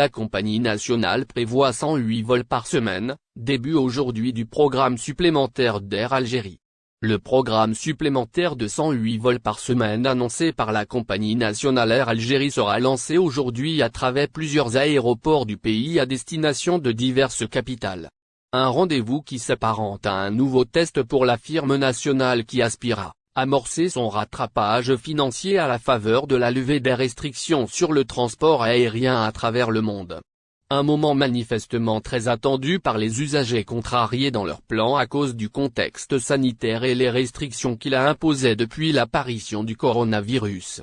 la compagnie nationale prévoit 108 vols par semaine, début aujourd'hui du programme supplémentaire d'Air Algérie. Le programme supplémentaire de 108 vols par semaine annoncé par la compagnie nationale Air Algérie sera lancé aujourd'hui à travers plusieurs aéroports du pays à destination de diverses capitales. Un rendez-vous qui s'apparente à un nouveau test pour la firme nationale qui aspire à amorcer son rattrapage financier à la faveur de la levée des restrictions sur le transport aérien à travers le monde. Un moment manifestement très attendu par les usagers contrariés dans leur plan à cause du contexte sanitaire et les restrictions qu'il a imposées depuis l'apparition du coronavirus.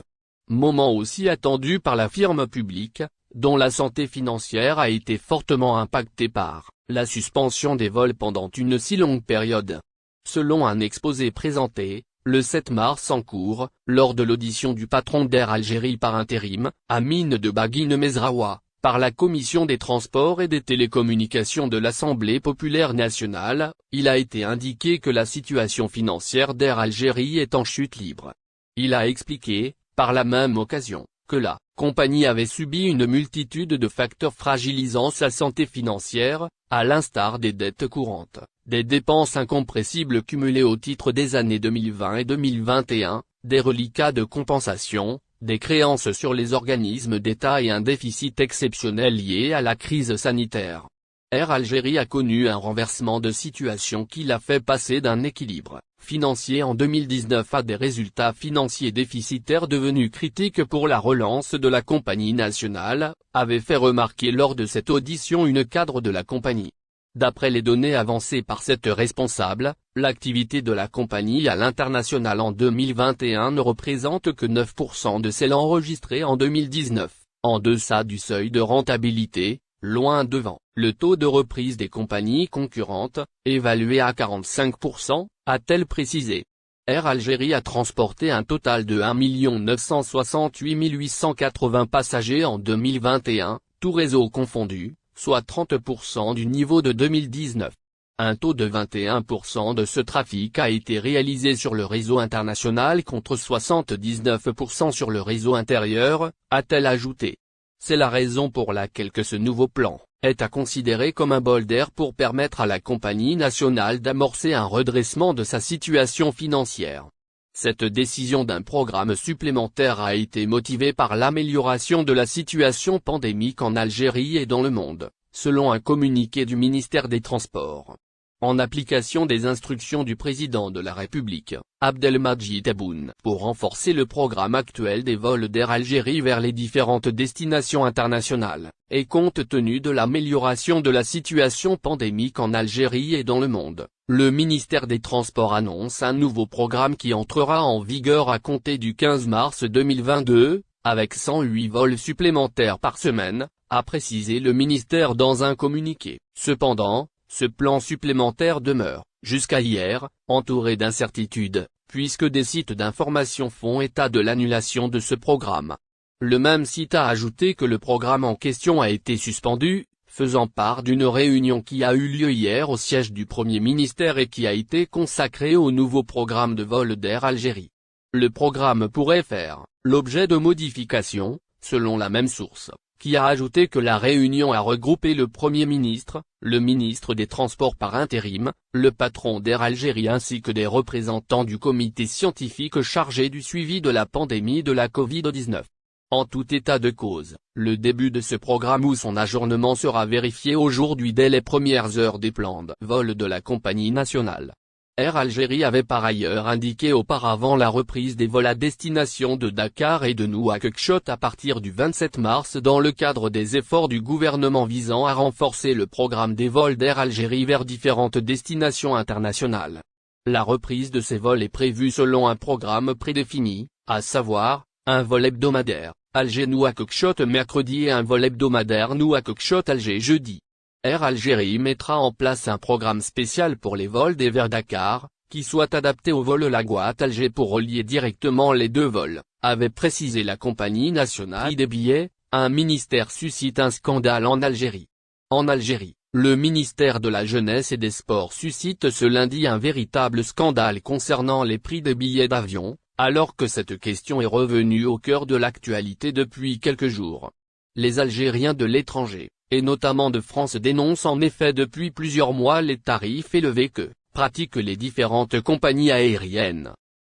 Moment aussi attendu par la firme publique, dont la santé financière a été fortement impactée par la suspension des vols pendant une si longue période. Selon un exposé présenté, le 7 mars en cours, lors de l'audition du patron d'Air Algérie par intérim, Amine de Baguine Mezraoua, par la Commission des Transports et des Télécommunications de l'Assemblée populaire nationale, il a été indiqué que la situation financière d'Air Algérie est en chute libre. Il a expliqué, par la même occasion, que la compagnie avait subi une multitude de facteurs fragilisant sa santé financière, à l'instar des dettes courantes, des dépenses incompressibles cumulées au titre des années 2020 et 2021, des reliquats de compensation, des créances sur les organismes d'État et un déficit exceptionnel lié à la crise sanitaire. Air Algérie a connu un renversement de situation qui l'a fait passer d'un équilibre financier en 2019 à des résultats financiers déficitaires devenus critiques pour la relance de la compagnie nationale, avait fait remarquer lors de cette audition une cadre de la compagnie. D'après les données avancées par cette responsable, l'activité de la compagnie à l'international en 2021 ne représente que 9% de celle enregistrée en 2019, en deçà du seuil de rentabilité, loin devant le taux de reprise des compagnies concurrentes, évalué à 45%, a-t-elle précisé. Air Algérie a transporté un total de 1 968 880 passagers en 2021, tout réseau confondu, soit 30% du niveau de 2019. Un taux de 21% de ce trafic a été réalisé sur le réseau international contre 79% sur le réseau intérieur, a-t-elle ajouté. C'est la raison pour laquelle ce nouveau plan est à considérer comme un bol d'air pour permettre à la compagnie nationale d'amorcer un redressement de sa situation financière. Cette décision d'un programme supplémentaire a été motivée par l'amélioration de la situation pandémique en Algérie et dans le monde, selon un communiqué du ministère des Transports. En application des instructions du président de la République, Abdelmadjid Tebboune, pour renforcer le programme actuel des vols d'Air Algérie vers les différentes destinations internationales, et compte tenu de l'amélioration de la situation pandémique en Algérie et dans le monde, le ministère des Transports annonce un nouveau programme qui entrera en vigueur à compter du 15 mars 2022, avec 108 vols supplémentaires par semaine, a précisé le ministère dans un communiqué. Cependant, ce plan supplémentaire demeure, jusqu'à hier, entouré d'incertitudes, puisque des sites d'information font état de l'annulation de ce programme. Le même site a ajouté que le programme en question a été suspendu, faisant part d'une réunion qui a eu lieu hier au siège du Premier ministère et qui a été consacrée au nouveau programme de vol d'Air Algérie. Le programme pourrait faire l'objet de modifications, selon la même source, qui a ajouté que la réunion a regroupé le Premier ministre, le ministre des Transports par intérim, le patron d'Air Algérie ainsi que des représentants du comité scientifique chargé du suivi de la pandémie de la Covid-19. En tout état de cause, le début de ce programme ou son ajournement sera vérifié aujourd'hui dès les premières heures des plans de vol de la compagnie nationale. Air Algérie avait par ailleurs indiqué auparavant la reprise des vols à destination de Dakar et de Nouakchott à partir du 27 mars dans le cadre des efforts du gouvernement visant à renforcer le programme des vols d'Air Algérie vers différentes destinations internationales. La reprise de ces vols est prévue selon un programme prédéfini, à savoir, un vol hebdomadaire, Alger-Nouakchott mercredi et un vol hebdomadaire Nouakchott-Alger jeudi. Air Algérie mettra en place un programme spécial pour les vols des vers Dakar, qui soit adapté au vol La Guatte-Alger pour relier directement les deux vols, avait précisé la compagnie nationale des billets. Un ministère suscite un scandale en Algérie. En Algérie, le ministère de la Jeunesse et des Sports suscite ce lundi un véritable scandale concernant les prix des billets d'avion, alors que cette question est revenue au cœur de l'actualité depuis quelques jours. Les Algériens de l'étranger, et notamment de France, dénoncent en effet depuis plusieurs mois les tarifs élevés que pratiquent les différentes compagnies aériennes.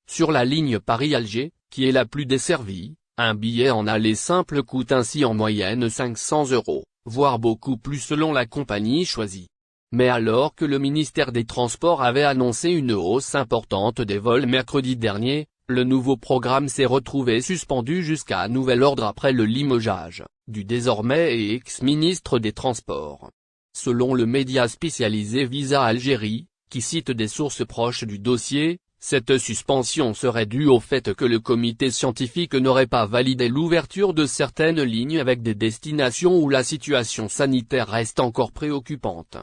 Sur la ligne Paris-Alger, qui est la plus desservie, un billet en aller simple coûte ainsi en moyenne 500 €, voire beaucoup plus selon la compagnie choisie. Mais alors que le ministère des Transports avait annoncé une hausse importante des vols mercredi dernier, le nouveau programme s'est retrouvé suspendu jusqu'à nouvel ordre après le limogeage du désormais et ex-ministre des Transports. Selon le média spécialisé Visa Algérie, qui cite des sources proches du dossier, cette suspension serait due au fait que le comité scientifique n'aurait pas validé l'ouverture de certaines lignes avec des destinations où la situation sanitaire reste encore préoccupante.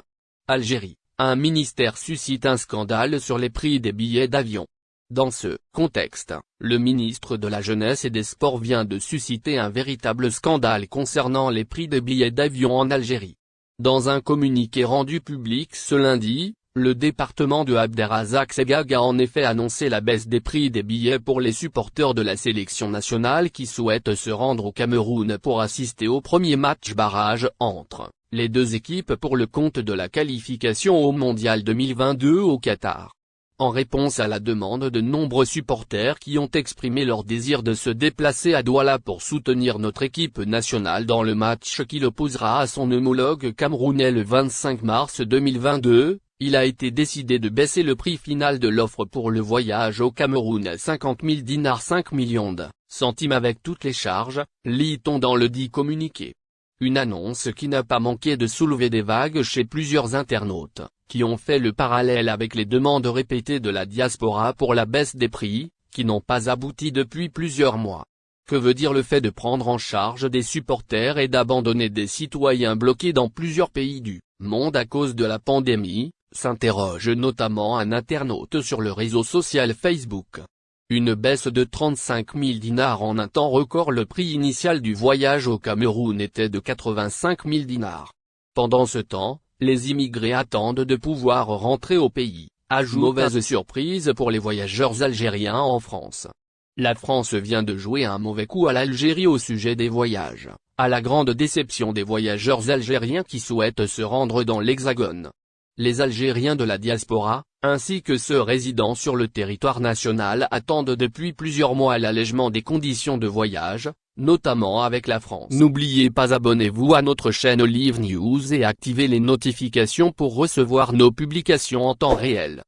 Algérie, un ministère suscite un scandale sur les prix des billets d'avion. Dans ce contexte, le ministre de la Jeunesse et des Sports vient de susciter un véritable scandale concernant les prix des billets d'avion en Algérie. Dans un communiqué rendu public ce lundi, le département de Abderrazak Segag a en effet annoncé la baisse des prix des billets pour les supporters de la sélection nationale qui souhaitent se rendre au Cameroun pour assister au premier match barrage entre les deux équipes pour le compte de la qualification au Mondial 2022 au Qatar. En réponse à la demande de nombreux supporters qui ont exprimé leur désir de se déplacer à Douala pour soutenir notre équipe nationale dans le match qui l'opposera à son homologue camerounais le 25 mars 2022, il a été décidé de baisser le prix final de l'offre pour le voyage au Cameroun à 50 000 dinars 5 millions de centimes avec toutes les charges, lit-on dans le dit communiqué. Une annonce qui n'a pas manqué de soulever des vagues chez plusieurs internautes, qui ont fait le parallèle avec les demandes répétées de la diaspora pour la baisse des prix, qui n'ont pas abouti depuis plusieurs mois. Que veut dire le fait de prendre en charge des supporters et d'abandonner des citoyens bloqués dans plusieurs pays du monde à cause de la pandémie, s'interroge notamment un internaute sur le réseau social Facebook. Une baisse de 35 000 dinars en un temps record. Le prix initial du voyage au Cameroun était de 85 000 dinars. Pendant ce temps, les immigrés attendent de pouvoir rentrer au pays, ajoute mauvaise surprise pour les voyageurs algériens en France. La France vient de jouer un mauvais coup à l'Algérie au sujet des voyages, à la grande déception des voyageurs algériens qui souhaitent se rendre dans l'Hexagone. Les Algériens de la diaspora, ainsi que ceux résidant sur le territoire national attendent depuis plusieurs mois l'allègement des conditions de voyage, notamment avec la France. N'oubliez pas, abonnez-vous à notre chaîne Olive News et activez les notifications pour recevoir nos publications en temps réel.